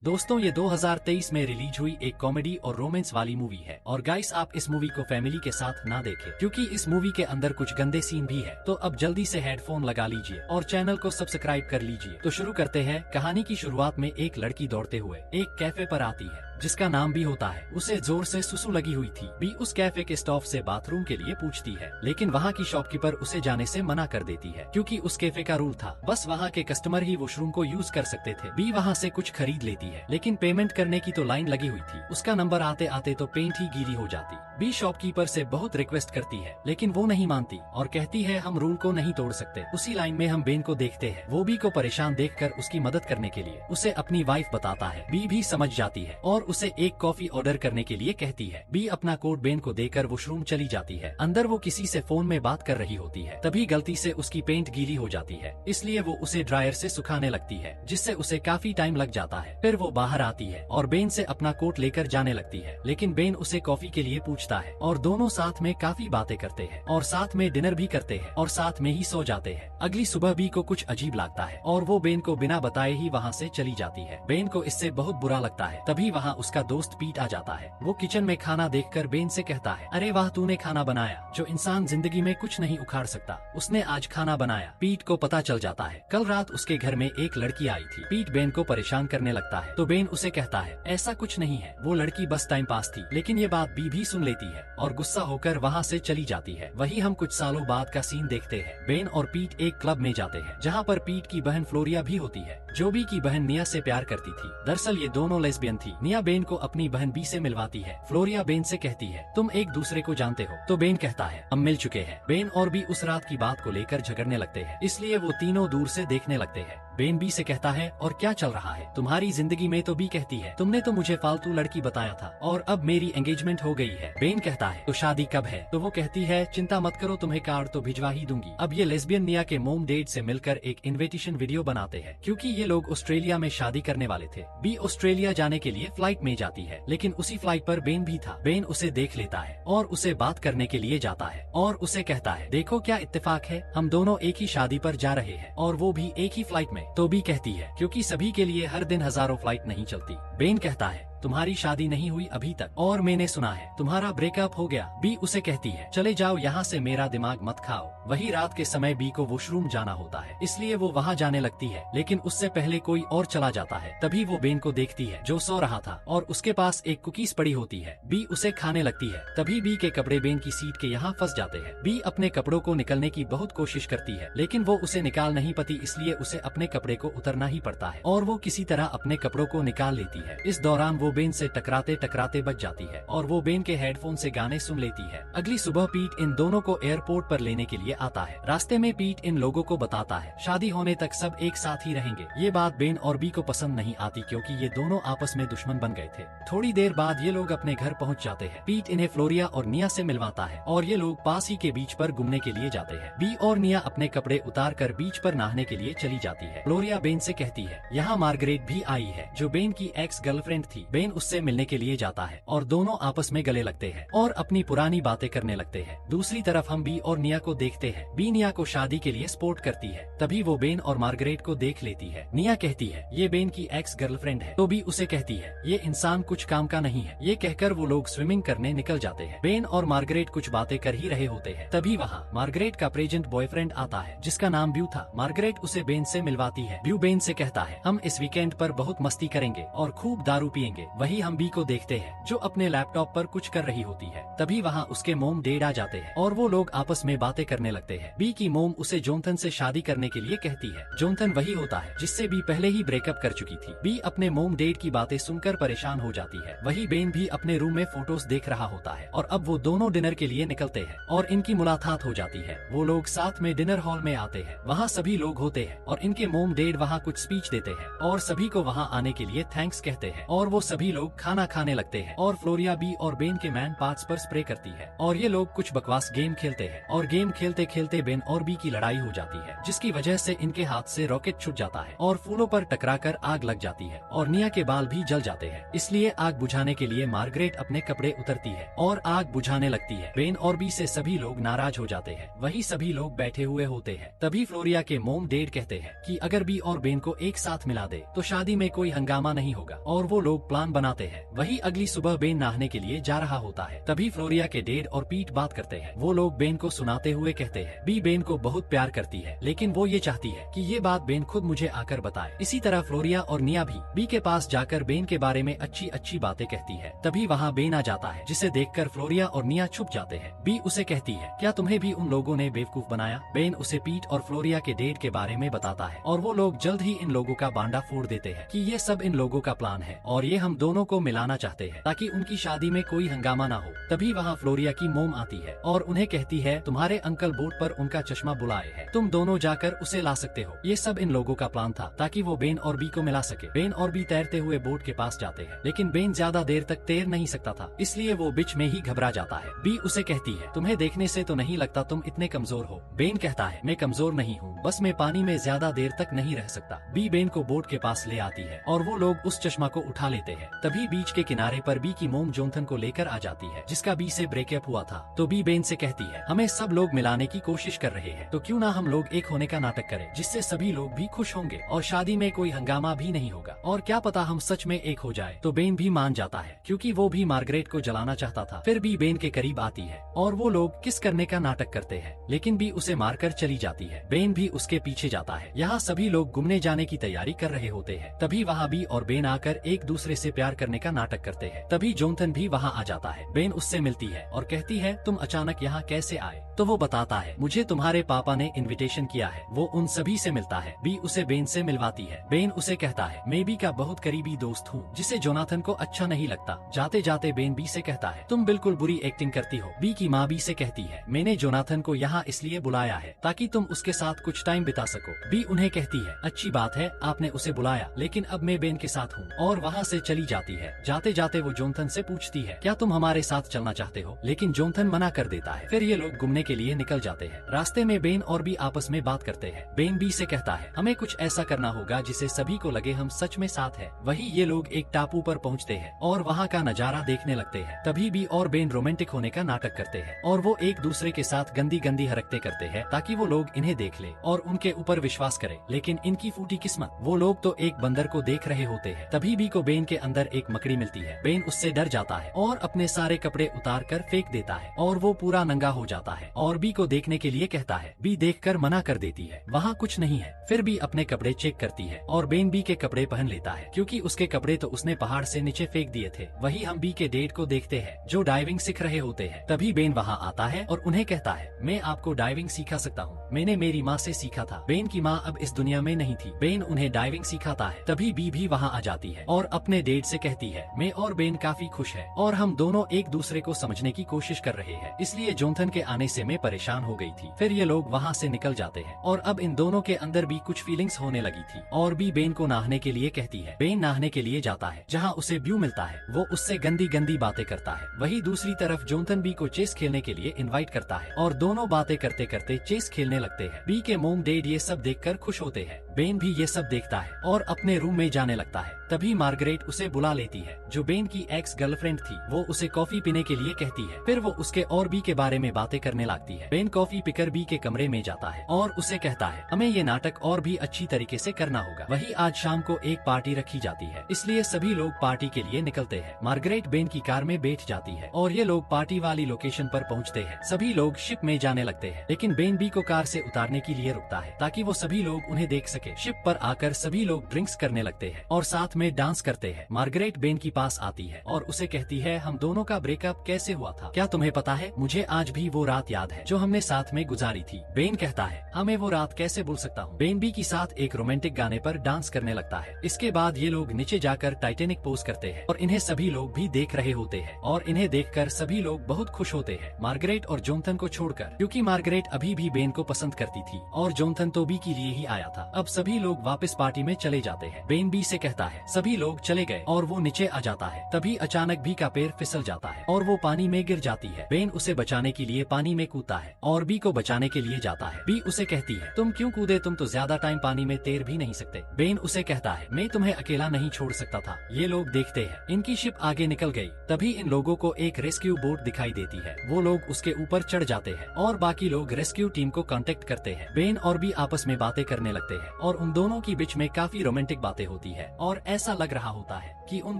दोस्तों ये 2023 में रिलीज हुई एक कॉमेडी और रोमांस वाली मूवी है और गाइस आप इस मूवी को फैमिली के साथ ना देखें क्योंकि इस मूवी के अंदर कुछ गंदे सीन भी है। तो अब जल्दी से हेडफोन लगा लीजिए और चैनल को सब्सक्राइब कर लीजिए। तो शुरू करते हैं। कहानी की शुरुआत में एक लड़की दौड़ते हुए एक कैफे पर आती है जिसका नाम बी होता है। उसे जोर से सुसु लगी हुई थी। बी उस कैफे के स्टाफ से बाथरूम के लिए पूछती है लेकिन वहाँ की शॉपकीपर उसे जाने से मना कर देती है क्योंकि उस कैफे का रूल था बस वहाँ के कस्टमर ही वॉशरूम को यूज कर सकते थे। बी वहाँ से कुछ खरीद लेती है लेकिन पेमेंट करने की तो लाइन लगी हुई थी। उसका नंबर आते आते तो पेंट ही गीली हो जाती। बी शॉपकीपर से बहुत रिक्वेस्ट करती है लेकिन वो नहीं मानती और कहती है हम रूल को नहीं तोड़ सकते। उसी लाइन में हम बेन को देखते हैं। वो बी को परेशान देखकर उसकी मदद करने के लिए उसे अपनी वाइफ बताता है। बी भी समझ जाती है और उसे एक कॉफी ऑर्डर करने के लिए कहती है। बी अपना कोट बेन को देकर वॉशरूम चली जाती है। अंदर वो किसी से फोन में बात कर रही होती है। तभी गलती से उसकी पेंट गीली हो जाती है इसलिए वो उसे ड्रायर से सुखाने लगती है जिससे उसे काफी टाइम लग जाता है। फिर वो बाहर आती है और बेन से अपना कोट लेकर जाने लगती है लेकिन बेन उसे कॉफी के लिए पूछता है और दोनों साथ में काफी बातें करते हैं और साथ में डिनर भी करते हैं और साथ में ही सो जाते हैं। अगली सुबह बी को कुछ अजीब लगता है और वो बेन को बिना बताए ही वहाँ से चली जाती है। बेन को इससे बहुत बुरा लगता है। तभी वहाँ उसका दोस्त पीट आ जाता है। वो किचन में खाना देखकर बेन से कहता है अरे वाह तूने खाना बनाया। जो इंसान जिंदगी में कुछ नहीं उखाड़ सकता उसने आज खाना बनाया। पीट को पता चल जाता है कल रात उसके घर में एक लड़की आई थी। पीट बेन को परेशान करने लगता है तो बेन उसे कहता है ऐसा कुछ नहीं है वो लड़की बस टाइम पास थी। लेकिन ये बात बी भी सुन लेती है और गुस्सा होकर वहाँ से चली जाती है। वही हम कुछ सालों बाद का सीन देखते हैं। बेन और पीट एक क्लब में जाते हैं जहाँ पर पीट की बहन फ्लोरिया भी होती है जो बी की बहन निया से प्यार करती थी। दरअसल ये दोनों लेस्बियन थी। निया बेन को अपनी बहन बी से मिलवाती है। फ्लोरिया बेन से कहती है तुम एक दूसरे को जानते हो तो बेन कहता है हम मिल चुके हैं। बेन और बी उस रात की बात को लेकर झगड़ने लगते हैं इसलिए वो तीनों दूर से देखने लगते हैं। बेन बी से कहता है और क्या चल रहा है तुम्हारी जिंदगी में। तो बी कहती है तुमने तो मुझे फालतू लड़की बताया था और अब मेरी एंगेजमेंट हो गई है। बेन कहता है तो शादी कब है। तो वो कहती है चिंता मत करो तुम्हें कार्ड तो भिजवा ही दूंगी। अब ये लेस्बियन निया के मोम डेट से मिलकर एक इन्विटेशन वीडियो बनाते हैं क्योंकि ये लोग ऑस्ट्रेलिया में शादी करने वाले थे। बी ऑस्ट्रेलिया जाने के लिए फ्लाइट में जाती है लेकिन उसी फ्लाइट पर बेन भी था। बेन उसे देख लेता है और उसे बात करने के लिए जाता है और उसे कहता है देखो क्या इत्तेफाक है हम दोनों एक ही शादी पर जा रहे हैं और वो भी एक ही फ्लाइट में। तो बी कहती है क्योंकि सभी के लिए हर दिन हजारों फ्लाइट नहीं चलती। बेन कहता है तुम्हारी शादी नहीं हुई अभी तक और मैंने सुना है तुम्हारा ब्रेकअप हो गया। बी उसे कहती है चले जाओ यहाँ से मेरा दिमाग मत खाओ। वही रात के समय बी को वॉशरूम जाना होता है इसलिए वो वहाँ जाने लगती है लेकिन उससे पहले कोई और चला जाता है। तभी वो बेन को देखती है जो सो रहा था और उसके पास एक कुकीज पड़ी होती है। बी उसे खाने लगती है। तभी बी के कपड़े बेन की सीट के यहाँ फंस जाते हैं। बी अपने कपड़ों को निकलने की बहुत कोशिश करती है लेकिन वो उसे निकाल नहीं पाती इसलिए उसे अपने कपड़े को उतरना ही पड़ता है और वो किसी तरह अपने कपड़ों को निकाल लेती है। इस दौरान वो बेन से टकराते टकराते बच जाती है और वो बेन के हेडफोन से गाने सुन लेती है। अगली सुबह पीट इन दोनों को एयरपोर्ट पर लेने के लिए आता है। रास्ते में पीट इन लोगों को बताता है शादी होने तक सब एक साथ ही रहेंगे। ये बात बेन और बी को पसंद नहीं आती क्योंकि ये दोनों आपस में दुश्मन बन गए थे। थोड़ी देर बाद ये लोग अपने घर पहुँच जाते हैं। पीट इन्हें फ्लोरिया और निया से मिलवाता है और ये लोग पास ही के बीच पर घूमने के लिए जाते हैं। बी और निया अपने कपड़े उतार कर बीच पर नहाने के लिए चली जाती है। फ्लोरिया बेन से कहती है यहाँ मार्गरेट भी आई है जो बेन की एक्स गर्लफ्रेंड थी। बेन उससे मिलने के लिए जाता है और दोनों आपस में गले लगते हैं और अपनी पुरानी बातें करने लगते हैं। दूसरी तरफ हम बी और निया को देखते हैं। बी निया को शादी के लिए सपोर्ट करती है। तभी वो बेन और मार्गरेट को देख लेती है। निया कहती है ये बेन की एक्स गर्लफ्रेंड है तो बी उसे कहती है ये इंसान कुछ काम का नहीं है। ये कहकर वो लोग स्विमिंग करने निकल जाते हैं। बेन और मार्गरेट कुछ बातें कर ही रहे होते हैं। तभी वहाँ मार्गरेट का प्रेजेंट बॉयफ्रेंड आता है जिसका नाम ब्यू था। मार्गरेट उसे बेन से मिलवाती है। ब्यू बेन से कहता है हम इस वीकेंड पर बहुत मस्ती करेंगे और खूब दारू पियेंगे। वही हम बी को देखते हैं जो अपने लैपटॉप पर कुछ कर रही होती है। तभी वहाँ उसके मोम डैड आ जाते हैं और वो लोग आपस में बातें करने लगते हैं। बी की मोम उसे जोनथन से शादी करने के लिए कहती है। जोनथन वही होता है जिससे बी पहले ही ब्रेकअप कर चुकी थी। बी अपने मोम डैड की बातें सुनकर परेशान हो जाती है। वही बेन भी अपने रूम में फोटोज देख रहा होता है और अब वो दोनों डिनर के लिए निकलते हैं और इनकी मुलाकात हो जाती है। वो लोग साथ में डिनर हॉल में आते हैं। वहाँ सभी लोग होते हैं और इनके मोम डैड वहाँ कुछ स्पीच देते हैं और सभी को वहाँ आने के लिए थैंक्स कहते हैं और वो सभी सभी लोग खाना खाने लगते हैं और फ्लोरिया बी और बेन के मैन पार्ट्स पर स्प्रे करती है और ये लोग कुछ बकवास गेम खेलते हैं और गेम खेलते खेलते बेन और बी की लड़ाई हो जाती है, जिसकी वजह से इनके हाथ से रॉकेट छूट जाता है और फूलों पर टकराकर आग लग जाती है और निया के बाल भी जल जाते हैं। इसलिए आग बुझाने के लिए मार्गरेट अपने कपड़े उतरती है और आग बुझाने लगती है। बेन और बी से सभी लोग नाराज हो जाते हैं। वही सभी लोग बैठे हुए होते हैं। तभी फ्लोरिया के मोम डैड कहते हैं कि अगर बी और बेन को एक साथ मिला दे तो शादी में कोई हंगामा नहीं होगा और वो लोग प्लान बनाते हैं। वही अगली सुबह बेन नहाने के लिए जा रहा होता है। तभी फ्लोरिया के डैड और पीट बात करते हैं। वो लोग बेन को सुनाते हुए कहते हैं बी बेन को बहुत प्यार करती है, लेकिन वो ये चाहती है कि ये बात बेन खुद मुझे आकर बताए। इसी तरह फ्लोरिया और निया भी बी के पास जाकर बेन के बारे में अच्छी अच्छी बातें कहती है। तभी वहाँ बेन आ जाता है, जिसे देखकर फ्लोरिया और निया छुप जाते हैं। बी उसे कहती है क्या तुम्हें भी उन लोगों ने बेवकूफ बनाया। बेन उसे पीट और फ्लोरिया के डैड के बारे में बताता है और वो लोग जल्द ही इन लोगों का बांडा फोड़ देते हैं कि ये सब इन लोगों का प्लान है और ये हम दोनों को मिलाना चाहते हैं ताकि उनकी शादी में कोई हंगामा ना हो। तभी वहाँ फ्लोरिया की मोम आती है और उन्हें कहती है तुम्हारे अंकल बोट पर उनका चश्मा बुलाए है, तुम दोनों जाकर उसे ला सकते हो। ये सब इन लोगों का प्लान था ताकि वो बेन और बी को मिला सके। बेन और बी तैरते हुए बोट के पास जाते हैं, लेकिन बेन ज्यादा देर तक तैर नहीं सकता था, इसलिए वो बीच में ही घबरा जाता है। बी उसे कहती है तुम्हें देखने से तो नहीं लगता तुम इतने कमजोर हो। बेन कहता है मैं कमजोर नहीं हूँ, बस मैं पानी में ज्यादा देर तक नहीं रह सकता। बी बेन को बोट के पास ले आती है और वो लोग उस चश्मा को उठा लेते हैं। तभी बीच के किनारे पर बी की मोम जोनाथन को लेकर आ जाती है, जिसका बी से ब्रेकअप हुआ था। तो बी बेन से कहती है हमें सब लोग मिलाने की कोशिश कर रहे हैं, तो क्यों ना हम लोग एक होने का नाटक करें, जिससे सभी लोग भी खुश होंगे और शादी में कोई हंगामा भी नहीं होगा और क्या पता हम सच में एक हो जाए। तो बेन भी मान जाता है क्योंकि वो भी मार्गरेट को जलाना चाहता था। फिर बी बेन के करीब आती है और वो लोग किस करने का नाटक करते हैं, लेकिन बी उसे मारकर चली जाती है। बेन भी उसके पीछे जाता है। यहाँ सभी लोग घूमने जाने की तैयारी कर रहे होते हैं। तभी वहाँ बी और बेन आकर एक दूसरे से प्यार करने का नाटक करते हैं। तभी जोनाथन भी वहाँ आ जाता है। बेन उससे मिलती है और कहती है तुम अचानक यहाँ कैसे आए। तो वो बताता है मुझे तुम्हारे पापा ने इनविटेशन किया है। वो उन सभी से मिलता है। बी उसे बेन से मिलवाती है। बेन उसे कहता है मैं बी का बहुत करीबी दोस्त हूँ, जिसे जोनाथन को अच्छा नहीं लगता। जाते जाते बेन बी से कहता है तुम बिल्कुल बुरी एक्टिंग करती हो। बी की माँ बी से कहती है मैंने जोनाथन को यहाँ इसलिए बुलाया है ताकि तुम उसके साथ कुछ टाइम बिता सको। बी उन्हें कहती है अच्छी बात है आपने उसे बुलाया, लेकिन अब मैं बेन के साथ हूँ, और वहाँ से चली जाती है। जाते जाते वो जोनाथन से पूछती है क्या तुम हमारे साथ चलना चाहते हो, लेकिन जोनाथन मना कर देता है। फिर ये लोग घूमने के लिए निकल जाते हैं। रास्ते में बेन और बी आपस में बात करते हैं। बेन बी से कहता है हमें कुछ ऐसा करना होगा जिसे सभी को लगे हम सच में साथ हैं। वही ये लोग एक टापू पर पहुंचते हैं और वहाँ का नजारा देखने लगते हैं। तभी बी और बेन रोमांटिक होने का नाटक करते हैं और वो एक दूसरे के साथ गंदी गंदी हरकतें करते हैं ताकि वो लोग इन्हें देख ले और उनके ऊपर विश्वास करें। लेकिन इनकी फूटी किस्मत, वो लोग तो एक बंदर को देख रहे होते हैं। तभी बी को बेन के अंदर एक मकड़ी मिलती है। बेन उससे डर जाता है और अपने सारे कपड़े उतार कर फेंक देता है और वो पूरा नंगा हो जाता है और बी को देखने के लिए कहता है। बी देखकर मना कर देती है, वहाँ कुछ नहीं है। फिर बी अपने कपड़े चेक करती है और बेन बी के कपड़े पहन लेता है क्योंकि उसके कपड़े तो उसने पहाड़ से नीचे फेंक दिए थे। वही हम बी के डेट को देखते हैं जो डाइविंग सीख रहे होते हैं। तभी बेन वहाँ आता है और उन्हें कहता है मैं आपको डाइविंग सिखा सकता हूँ, मैंने मेरी माँ से सीखा था। बेन की माँ अब इस दुनिया में नहीं थी। बेन उन्हें डाइविंग सिखाता है। तभी बी भी वहाँ आ जाती है और अपने डेट से कहती है मैं और बेन काफी खुश है और हम दोनों एक दूसरे को समझने की कोशिश कर रहे हैं, इसलिए जोनाथन के आने से मैं परेशान हो गई थी। फिर ये लोग वहाँ से निकल जाते हैं और अब इन दोनों के अंदर भी कुछ फीलिंग्स होने लगी थी और बी बेन को नहाने के लिए कहती है। बेन नहाने के लिए जाता है जहाँ उसे ब्यू मिलता है। वो उससे गंदी गंदी बातें करता है। वही दूसरी तरफ जोनाथन बी को चेस खेलने के लिए इनवाइट करता है और दोनों बातें करते करते चेस खेलने लगते हैं। बी के मोम डैड ये सब देखकर खुश होते हैं। बेन भी ये सब देखता है और अपने रूम में जाने लगता है। तभी मार्गरेट उसे बुला लेती है जो बेन की एक्स गर्लफ्रेंड थी। वो उसे कॉफी पीने के लिए कहती है। फिर वो उसके और बी के बारे में बातें करने लगती है। बेन कॉफी पीकर बी के कमरे में जाता है और उसे कहता है हमें ये नाटक और भी अच्छी तरीके से करना होगा। वही आज शाम को एक पार्टी रखी जाती है, इसलिए सभी लोग पार्टी के लिए निकलते हैं। मार्गरेट बेन की कार में बैठ जाती है और ये लोग पार्टी वाली लोकेशन पर पहुंचते हैं। सभी लोग शिप में जाने लगते हैं, लेकिन बेन बी को कार से उतारने के लिए रुकता है ताकि वो सभी लोग उन्हें देख सके। शिप पर आकर सभी लोग ड्रिंक्स करने लगते हैं और साथ में डांस करते हैं। मार्गरेट बेन की पास आती है और उसे कहती है हम दोनों का ब्रेकअप कैसे हुआ था, क्या तुम्हें पता है? मुझे आज भी वो रात याद है जो हमने साथ में गुजारी थी। बेन कहता है हमें वो रात कैसे भूल सकता हूँ। बेन बी के साथ एक रोमांटिक गाने पर डांस करने लगता है। इसके बाद ये लोग नीचे जाकर टाइटेनिक पोज करते हैं और इन्हें सभी लोग भी देख रहे होते हैं और इन्हें देखकर सभी लोग बहुत खुश होते हैं, मार्गरेट और जोनाथन को छोड़कर, क्योंकि मार्गरेट अभी भी बेन को पसंद करती थी और जोनाथन तो बी के लिए ही आया था। अब सभी लोग वापस पार्टी में चले जाते हैं। बेन बी से कहता है सभी लोग चले गए और वो नीचे आ जाता है। तभी अचानक बी का पैर फिसल जाता है और वो पानी में गिर जाती है। बेन उसे बचाने के लिए पानी में कूदता है और बी को बचाने के लिए जाता है। बी उसे कहती है, तुम क्यों कूदे, तुम तो ज्यादा टाइम पानी में तैर भी नहीं सकते। बेन उसे कहता है, मैं तुम्हें अकेला नहीं छोड़ सकता था। ये लोग देखते हैं इनकी शिप आगे निकल गई। तभी इन लोगों को एक रेस्क्यू बोट दिखाई देती है। वो लोग उसके ऊपर चढ़ जाते हैं और बाकी लोग रेस्क्यू टीम को कांटेक्ट करते हैं। बेन और बी आपस में बातें करने लगते हैं और उन दोनों की बीच में काफी रोमांटिक बातें होती है और ऐसा लग रहा होता है कि उन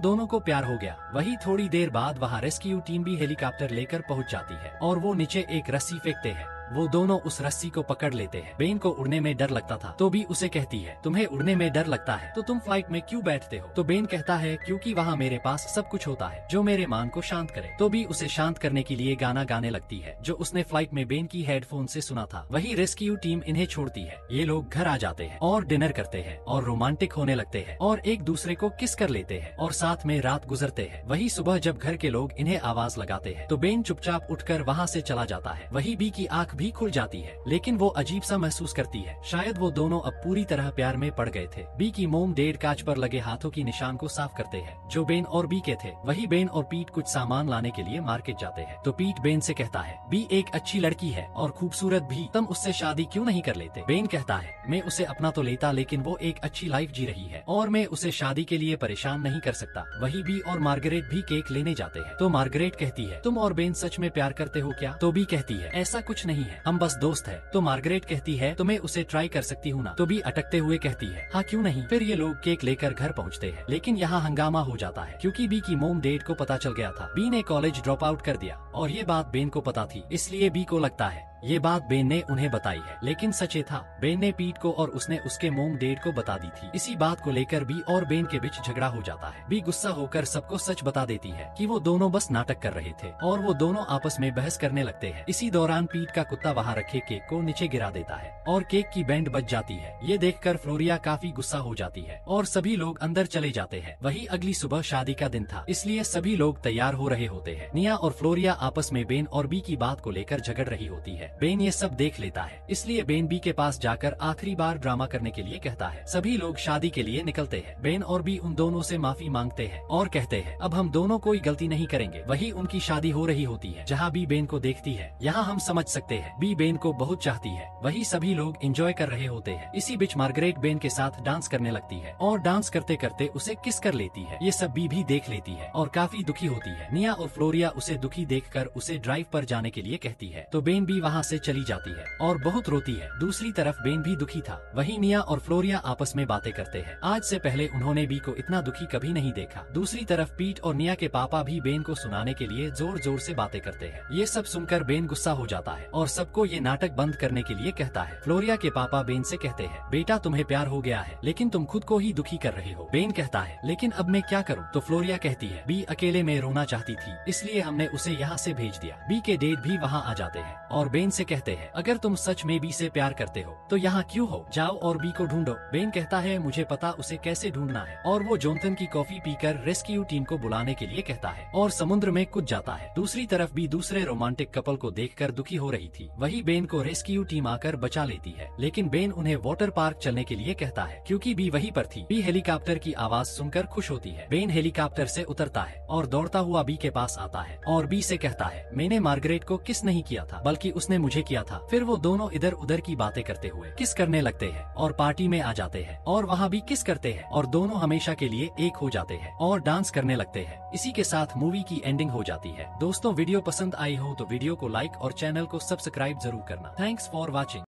दोनों को प्यार हो गया। वही थोड़ी देर बाद वहाँ रेस्क्यू टीम भी हेलीकॉप्टर लेकर पहुँच जाती है और वो नीचे एक रस्सी फेंकते हैं। वो दोनों उस रस्सी को पकड़ लेते हैं। बेन को उड़ने में डर लगता था तो भी उसे कहती है, तुम्हें उड़ने में डर लगता है तो तुम फ्लाइट में क्यों बैठते हो। तो बेन कहता है, क्योंकि वहाँ मेरे पास सब कुछ होता है जो मेरे मान को शांत करे। तो भी उसे शांत करने के लिए गाना गाने लगती है जो उसने फ्लाइट में बेन की हेडफोन से सुना था। वही रेस्क्यू टीम इन्हें छोड़ती है। ये लोग घर आ जाते हैं और डिनर करते हैं और रोमांटिक होने लगते हैं और एक दूसरे को किस कर लेते हैं और साथ में रात गुजरते हैं। वही सुबह जब घर के लोग इन्हें आवाज लगाते हैं तो बेन चुपचाप उठकर वहाँ से चला जाता है। वही बी की आँख भी खुल जाती है लेकिन वो अजीब सा महसूस करती है। शायद वो दोनों अब पूरी तरह प्यार में पड़ गए थे। बी की मोम डेड कांच पर लगे हाथों की निशान को साफ करते हैं जो बेन और बी के थे। वही बेन और पीट कुछ सामान लाने के लिए मार्केट जाते हैं तो पीट बेन से कहता है, बी एक अच्छी लड़की है और खूबसूरत भी, तुम उससे शादी क्यों नहीं कर लेते। बेन कहता है, मैं उसे अपना तो लेता लेकिन वो एक अच्छी लाइफ जी रही है और मैं उसे शादी के लिए परेशान नहीं कर सकता। वही बी और मार्गरेट भी केक लेने जाते हैं तो मार्गरेट कहती है, तुम और बेन सच में प्यार करते हो क्या। तो बी कहती है, ऐसा कुछ नहीं है, हम बस दोस्त है। तो मार्गरेट कहती है, तो मैं उसे ट्राई कर सकती हूँ ना। तो भी अटकते हुए कहती है, हाँ क्यों नहीं। फिर ये लोग केक लेकर घर पहुँचते हैं लेकिन यहाँ हंगामा हो जाता है क्योंकि बी की मोम डेड को पता चल गया था। बी ने कॉलेज ड्रॉप आउट कर दिया और ये बात बेन को पता थी, इसलिए बी को लगता है ये बात बेन ने उन्हें बताई है लेकिन सच ये था। बेन ने पीट को और उसने उसके मोम डेड को बता दी थी। इसी बात को लेकर बी और बेन के बीच झगड़ा हो जाता है। बी गुस्सा होकर सबको सच बता देती है कि वो दोनों बस नाटक कर रहे थे और वो दोनों आपस में बहस करने लगते हैं। इसी दौरान पीट का कुत्ता वहाँ रखे केक को नीचे गिरा देता है और केक की बैंड बज जाती है। ये देखकर फ्लोरिया काफी गुस्सा हो जाती है और सभी लोग अंदर चले जाते हैं। वही अगली सुबह शादी का दिन था इसलिए सभी लोग तैयार हो रहे होते हैं। निया और फ्लोरिया आपस में बेन और बी की बात को लेकर झगड़ रही होती है। बेन ये सब देख लेता है इसलिए बेन बी के पास जाकर आखिरी बार ड्रामा करने के लिए कहता है। सभी लोग शादी के लिए निकलते हैं। बेन और बी उन दोनों से माफी मांगते हैं और कहते हैं अब हम दोनों कोई गलती नहीं करेंगे। वही उनकी शादी हो रही होती है जहाँ बी बेन को देखती है। यहाँ हम समझ सकते हैं बी बेन को बहुत चाहती है। वही सभी लोग एंजॉय कर रहे होते हैं। इसी बीच मार्गरेट बेन के साथ डांस करने लगती है और डांस करते करते उसे किस कर लेती है। ये सब बी भी देख लेती है और काफी दुखी होती है। निया और फ्लोरिया उसे दुखी देखकर उसे ड्राइव पर जाने के लिए कहती है तो बेन भी वहाँ से चली जाती है और बहुत रोती है। दूसरी तरफ बेन भी दुखी था। वही निया और फ्लोरिया आपस में बातें करते हैं। आज से पहले उन्होंने बी को इतना दुखी कभी नहीं देखा। दूसरी तरफ पीट और निया के पापा भी बेन को सुनाने के लिए जोर जोर से बातें करते हैं। ये सब सुनकर बेन गुस्सा हो जाता है और सबको ये नाटक बंद करने के लिए कहता है। फ्लोरिया के पापा बेन से कहते हैं, बेटा तुम्हें प्यार हो गया है लेकिन तुम खुद को ही दुखी कर रहे हो। बेन कहता है, लेकिन अब मैं क्या करूँ। तो फ्लोरिया कहती है, बी अकेले में रोना चाहती थी इसलिए हमने उसे यहाँ से भेज दिया। बी के डैड भी वहाँ आ जाते हैं और बेन से कहते हैं, अगर तुम सच में बी से प्यार करते हो तो यहाँ क्यों हो, जाओ और बी को ढूंढो। बेन कहता है, मुझे पता उसे कैसे ढूंढना है और वो जोनथन की कॉफी पीकर रेस्क्यू टीम को बुलाने के लिए कहता है और समुद्र में कूद जाता है। दूसरी तरफ बी दूसरे रोमांटिक कपल को देखकर दुखी हो रही थी। वही बेन को रेस्क्यू टीम आकर बचा लेती है लेकिन बेन उन्हें वाटर पार्क चलने के लिए कहता है क्योंकि बी वहीं पर थी। बी हेलीकॉप्टर की आवाज सुनकर खुश होती है। बेन हेलीकॉप्टर से उतरता है और दौड़ता हुआ बी के पास आता है और बी से कहता है, मैंने मार्गरेट को किस नहीं किया था बल्कि उसने मुझे किया था। फिर वो दोनों इधर उधर की बातें करते हुए किस करने लगते हैं और पार्टी में आ जाते हैं और वहाँ भी किस करते हैं और दोनों हमेशा के लिए एक हो जाते हैं और डांस करने लगते हैं। इसी के साथ मूवी की एंडिंग हो जाती है। दोस्तों वीडियो पसंद आई हो तो वीडियो को लाइक और चैनल को सब्सक्राइब जरूर करना। Thanks for watching.